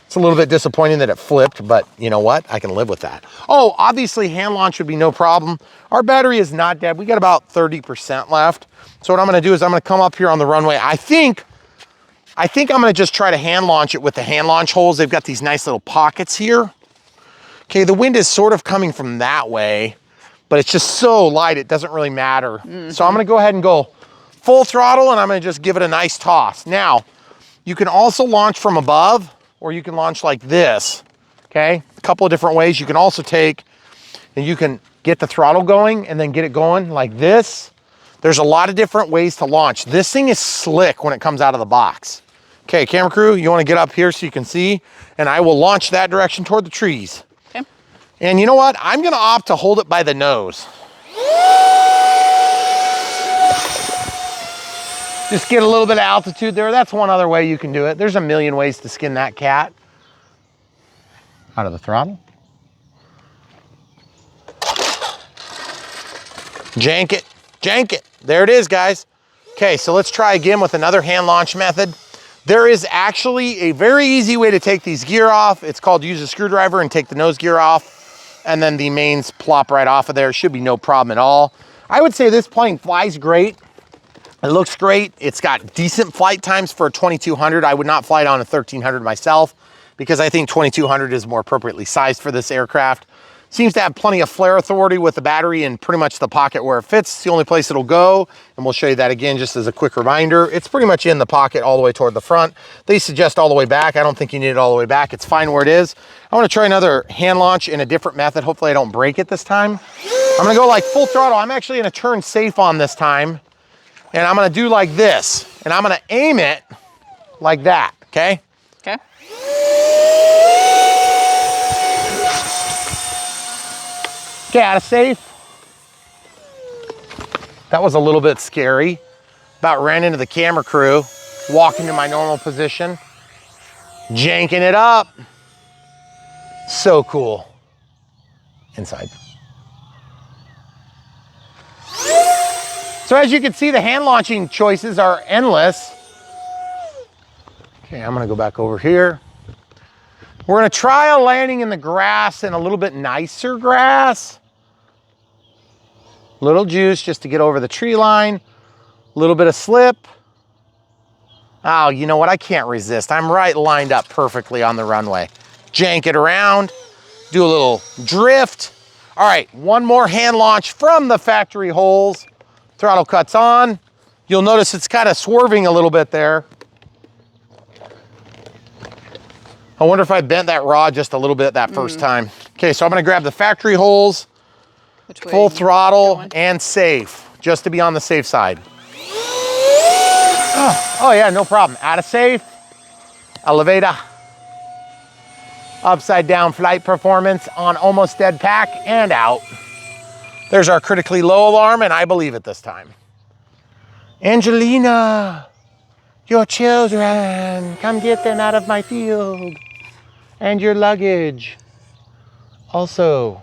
It's a little bit disappointing that it flipped, but you know what? I can live with that. Oh, obviously hand launch would be no problem. Our battery is not dead. We got about 30% left. So what I'm gonna do is I'm gonna come up here on the runway. I think I'm gonna just try to hand launch it with the hand launch holes. They've got these nice little pockets here. Okay, the wind is sort of coming from that way, but it's just so light, it doesn't really matter. So I'm gonna go ahead and go full throttle, and I'm gonna just give it a nice toss. Now, you can also launch from above, or you can launch like this, okay? A couple of different ways. You can also take, and you can get the throttle going and then get it going like this. There's a lot of different ways to launch. This thing is slick when it comes out of the box. Okay, camera crew, you wanna get up here so you can see, and I will launch that direction toward the trees. Okay. And you know what? I'm gonna opt to hold it by the nose. Just get a little bit of altitude there. That's one other way you can do it. There's a million ways to skin that cat. Out of the throttle. Jank it, jank it. There it is, guys. Okay, so let's try again with another hand launch method. There is actually a very easy way to take these gear off. It's called use a screwdriver and take the nose gear off, and then the mains plop right off of there. Should be no problem at all. I would say this plane flies great. It looks great. It's got decent flight times for a 2200. I would not fly it on a 1300 myself because I think 2200 is more appropriately sized for this aircraft. Seems to have plenty of flare authority with the battery in pretty much the pocket where it fits. It's the only place it'll go, and we'll show you that again just as a quick reminder. It's pretty much in the pocket all the way toward the front. They suggest all the way back. I don't think you need it all the way back. It's fine where it is. I want to try another hand launch in a different method. Hopefully I don't break it this time. I'm going to go like full throttle. I'm actually going to turn safe on this time, and I'm going to do like this, and I'm going to aim it like that, okay? Okay. Okay, out of safe. That was a little bit scary. About ran into the camera crew, walking to my normal position, janking it up. So cool. Inside. So as you can see, the hand launching choices are endless. Okay, I'm gonna go back over here. We're gonna try a landing in the grass, and a little bit nicer grass. Little juice just to get over the tree line. A little bit of slip. Oh, you know what? I can't resist. I'm right lined up perfectly on the runway. Jank it around, do a little drift. All right, one more hand launch from the factory holes. Throttle cuts on. You'll notice it's kind of swerving a little bit there. I wonder if I bent that rod just a little bit that first time. Okay, so I'm gonna grab the factory holes, full throttle, and safe, just to be on the safe side. Oh yeah, no problem. Out of safe, elevator, upside down flight performance on almost dead pack, and out. There's our critically low alarm, and I believe it this time. Angelina, Your children, come get them out of my field. And your luggage. Also,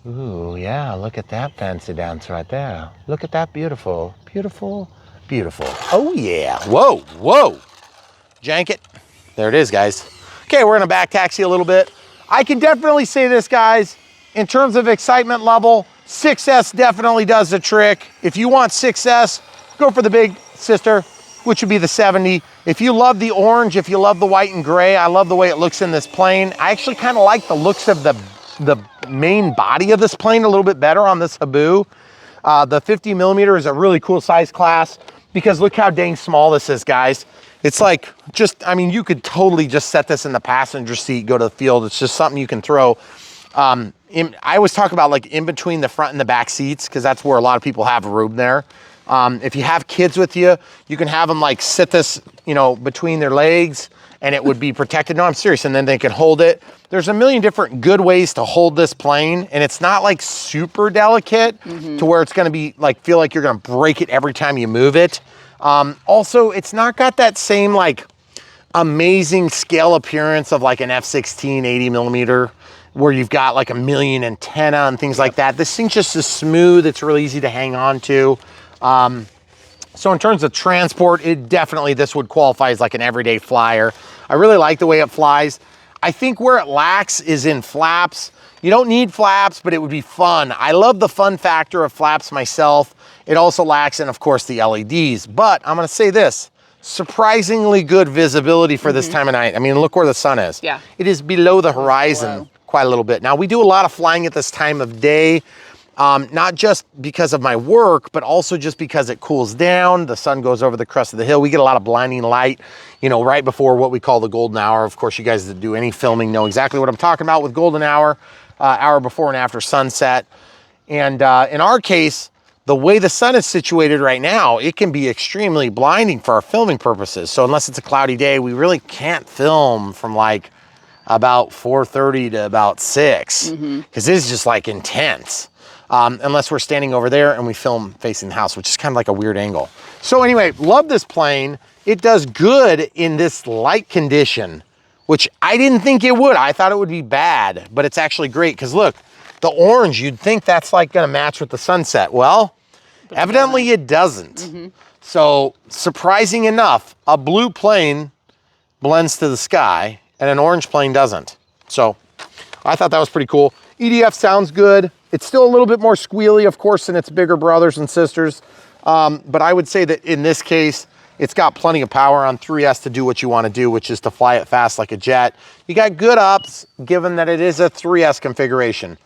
ooh, yeah, look at that fancy dance right there. Look at that beautiful, beautiful, beautiful. Oh yeah, whoa, whoa. Jank it. There it is, guys. Okay, we're gonna back taxi a little bit. I can definitely say this, guys, in terms of excitement level, 6S definitely does the trick. If you want 6S, go for the big sister, which would be the 70. If you love the orange, if you love the white and gray, I love the way it looks in this plane. I actually kind of like the looks of the main body of this plane a little bit better on this Habu. The 50 millimeter is a really cool size class because look how dang small this is, guys. It's like just, I mean, you could totally just set this in the passenger seat, go to the field. It's just something you can throw. I always talk about like in between the front and the back seats because that's where a lot of people have room there. If you have kids with you, you can have them like sit this, you know, between their legs and it would be protected. No, I'm serious. And then they can hold it. There's a million different good ways to hold this plane. And it's not like super delicate to where it's going to be like, feel like you're going to break it every time you move it. Also, it's not got that same like amazing scale appearance of like an F-16 80 millimeter where you've got like a million antenna and things like that. This thing's just as smooth. It's really easy to hang on to. So in terms of transport, this would qualify as like an everyday flyer. I really like the way it flies. I think where it lacks is in flaps. You don't need flaps, but it would be fun. I love the fun factor of flaps myself. It also lacks in, of course, the LEDs. But I'm gonna say this, surprisingly good visibility for this time of night. I mean, look where the sun is. Yeah. It is below the horizon quite a little bit. Now, we do a lot of flying at this time of day. Not just because of my work, but also just because it cools down. The sun goes over the crest of the hill. We get a lot of blinding light, you know, right before what we call the golden hour. Of course, you guys that do any filming know exactly what I'm talking about with golden hour, hour before and after sunset. And in our case, the way the sun is situated right now, it can be extremely blinding for our filming purposes. So unless it's a cloudy day, we really can't film from like about 4:30 to about 6, because it is just like intense. Unless we're standing over there and we film facing the house, which is kind of like a weird angle. So anyway, love this plane. It does good in this light condition, which I didn't think it would. I thought it would be bad, but it's actually great because look, the orange, you'd think that's like gonna match with the sunset. Well, evidently it doesn't. So surprising enough, a blue plane blends to the sky and an orange plane doesn't. So I thought that was pretty cool. EDF sounds good. It's still a little bit more squealy, of course, than its bigger brothers and sisters. But I would say that in this case, it's got plenty of power on 3S to do what you want to do, which is to fly it fast like a jet. You got good ups, given that it is a 3S configuration.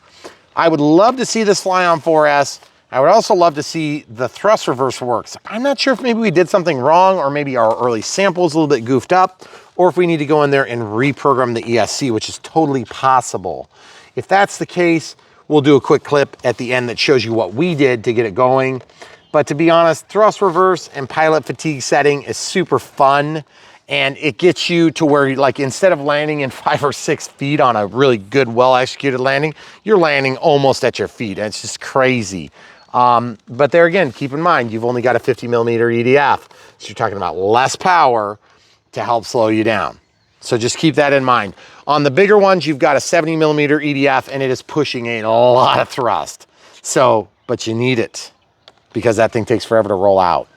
I would love to see this fly on 4S. I would also love to see the thrust reverse works. I'm not sure if maybe we did something wrong or maybe our early sample is a little bit goofed up, or if we need to go in there and reprogram the ESC, which is totally possible. If that's the case, we'll do a quick clip at the end that shows you what we did to get it going. But to be honest, thrust reverse and pilot fatigue setting is super fun. And it gets you to where, like, instead of landing in 5 or 6 feet on a really good, well-executed landing, you're landing almost at your feet. And it's just crazy. But there again, keep in mind, you've only got a 50 millimeter EDF. So you're talking about less power to help slow you down. So just keep that in mind. On the bigger ones, you've got a 70 millimeter EDF and it is pushing a lot of thrust. So, but you need it because that thing takes forever to roll out.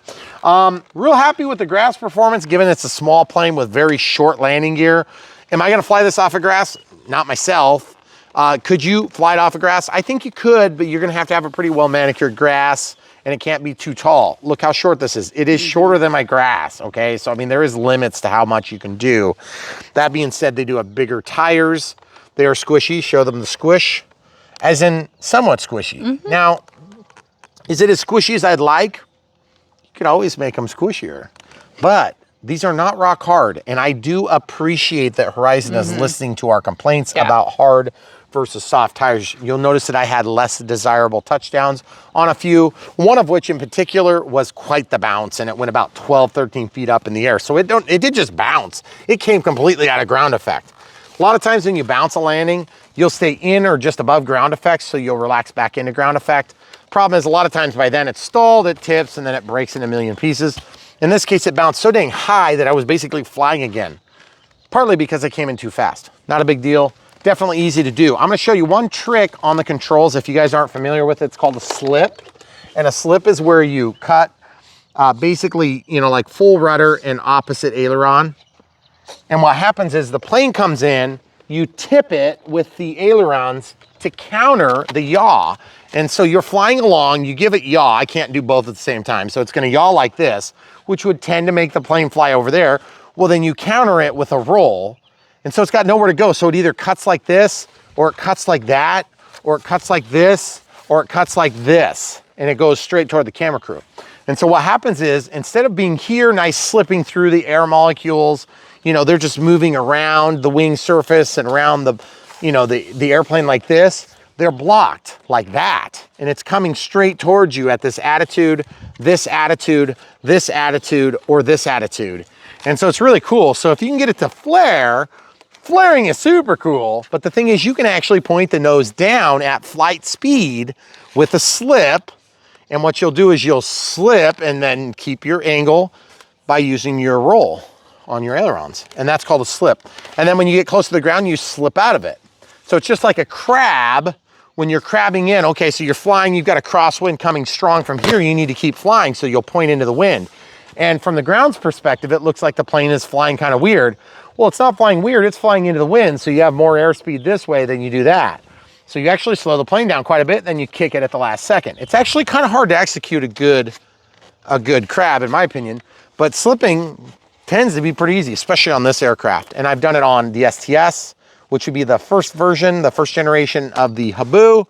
Real happy with the grass performance, given it's a small plane with very short landing gear. Am I gonna fly this off of grass? Not myself. Could you fly it off of grass? I think you could, but you're gonna have to have a pretty well manicured grass and it can't be too tall. Look how short this is. It is shorter than my grass, okay? So, I mean, there is limits to how much you can do. That being said, they do have bigger tires. They are squishy, show them the squish, as in somewhat squishy. Now, is it as squishy as I'd like? You could always make them squishier, but these are not rock hard. And I do appreciate that Horizon is listening to our complaints about hard versus soft tires. You'll notice that I had less desirable touchdowns on a few, one of which in particular was quite the bounce, and it went about 12, 13 feet up in the air. So it did just bounce. It came completely out of ground effect. A lot of times when you bounce a landing, you'll stay in or just above ground effect, so you'll relax back into ground effect. Problem is, a lot of times by then it's stalled, it tips, and then it breaks in a million pieces. In this case, it bounced so dang high that I was basically flying again, partly because I came in too fast. Not a big deal. Definitely easy to do. I'm gonna show you one trick on the controls if you guys aren't familiar with it. It's called a slip. And a slip is where you cut basically, you know, like full rudder and opposite aileron. And what happens is the plane comes in, you tip it with the ailerons to counter the yaw. And so you're flying along, you give it yaw. I can't do both at the same time. So it's gonna yaw like this, which would tend to make the plane fly over there. Well, then you counter it with a roll. And so it's got nowhere to go. So it either cuts like this, or it cuts like that, or it cuts like this, or it cuts like this. And it goes straight toward the camera crew. And so what happens is, instead of being here, nice slipping through the air molecules, you know, they're just moving around the wing surface and around the, you know, the airplane like this. They're blocked like that. And it's coming straight towards you at this attitude, this attitude, this attitude, or this attitude. And so it's really cool. So if you can get it to flare, flaring is super cool. But the thing is, you can actually point the nose down at flight speed with a slip. And what you'll do is you'll slip and then keep your angle by using your roll on your ailerons. And that's called a slip. And then when you get close to the ground, you slip out of it. So it's just like a crab when you're crabbing in. Okay, so you're flying, you've got a crosswind coming strong from here, you need to keep flying, so you'll point into the wind. And from the ground's perspective, it looks like the plane is flying kind of weird. Well, it's not flying weird, it's flying into the wind, so you have more airspeed this way than you do that. So you actually slow the plane down quite a bit, then you kick it at the last second. It's actually kind of hard to execute a good crab, in my opinion, but slipping tends to be pretty easy, especially on this aircraft. And I've done it on the STS, which would be the first version, the first generation of the Habu.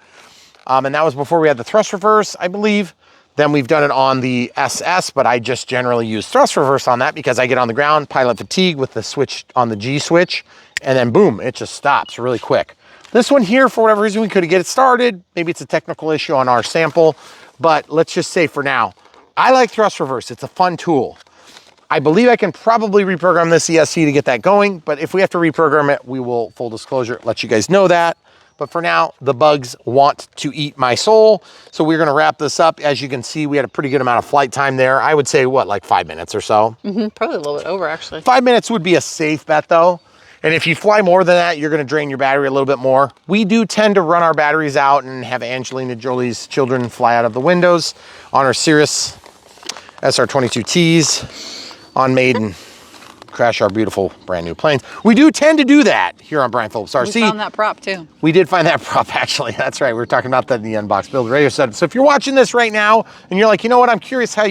And that was before we had the thrust reverse, I believe. Then we've done it on the SS, but I just generally use thrust reverse on that because I get on the ground, pilot fatigue with the switch on the G switch, and then boom, it just stops really quick. This one here, for whatever reason, we couldn't get it started. Maybe it's a technical issue on our sample, but let's just say for now, I like thrust reverse. It's a fun tool. I believe I can probably reprogram this ESC to get that going, but if we have to reprogram it, we will, full disclosure, let you guys know that. But for now, the bugs want to eat my soul. So we're gonna wrap this up. As you can see, we had a pretty good amount of flight time there. I would say, what, like 5 minutes or so? Probably a little bit over, actually. 5 minutes would be a safe bet though. And if you fly more than that, you're gonna drain your battery a little bit more. We do tend to run our batteries out and have Angelina Jolie's children fly out of the windows on our Cirrus SR-22Ts. On Maiden, crash our beautiful brand new planes. We do tend to do that here on Brian Phillips RC. We found that prop too. We did find that prop, actually. That's right. We were talking about that in the Unbox Build radio setup. So if you're watching this right now and you're like, you know what, I'm curious how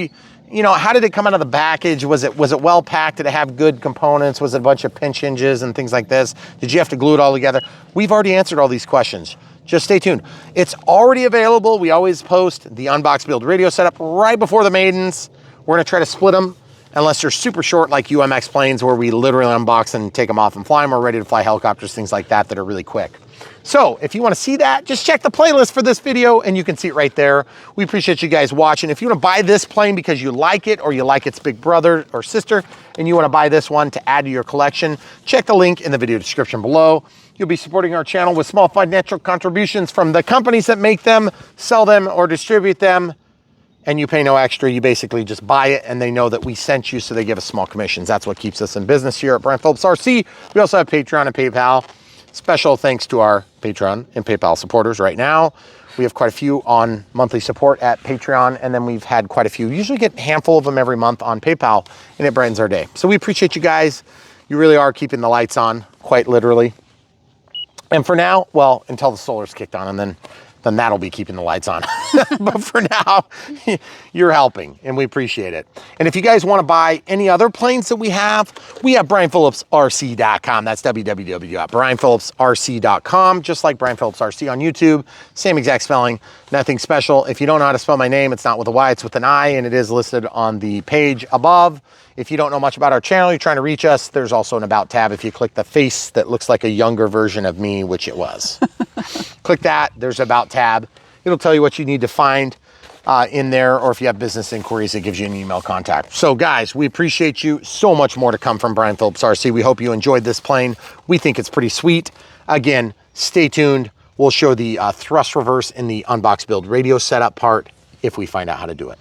how did it come out of the package? Was it well packed? Did it have good components? Was it a bunch of pinch hinges and things like this? Did you have to glue it all together? We've already answered all these questions. Just stay tuned. It's already available. We always post the Unbox Build radio setup right before the Maidens. We're gonna try to split them. Unless they're super short like UMX planes where we literally unbox and take them off and fly them. We're ready to fly helicopters, things like that that are really quick. So if you want to see that, just check the playlist for this video and you can see it right there. We appreciate you guys watching. If you want to buy this plane because you like it or you like its big brother or sister and you want to buy this one to add to your collection, check the link in the video description below. You'll be supporting our channel with small financial contributions from the companies that make them, sell them, or distribute them. And you pay no extra, you basically just buy it and they know that we sent you, so they give us small commissions. That's what keeps us in business here at Brian Phillips RC. We also have Patreon and PayPal. Special thanks to our Patreon and PayPal supporters right now. We have quite a few on monthly support at Patreon, and then we've had quite a few. Usually get a handful of them every month on PayPal, and it brightens our day. So we appreciate you guys. You really are keeping the lights on, quite literally. And for now, well, until the solar's kicked on, and then that'll be keeping the lights on. But for now, you're helping and we appreciate it. And if you guys want to buy any other planes that we have BrianPhillipsRC.com. That's www.BrianPhillipsRC.com. Just like Brian Phillips RC on YouTube, same exact spelling, nothing special. If you don't know how to spell my name, it's not with a Y, it's with an I, and it is listed on the page above. If you don't know much about our channel, you're trying to reach us, there's also an About tab. If you click the face that looks like a younger version of me, which it was. Click that, there's About tab. It'll tell you what you need to find in there, or if you have business inquiries, it gives you an email contact. So guys, we appreciate you. So much more to come from Brian Phillips RC. We hope you enjoyed this plane. We think it's pretty sweet. Again, stay tuned. We'll show the thrust reverse in the Unbox Build radio setup part if we find out how to do it.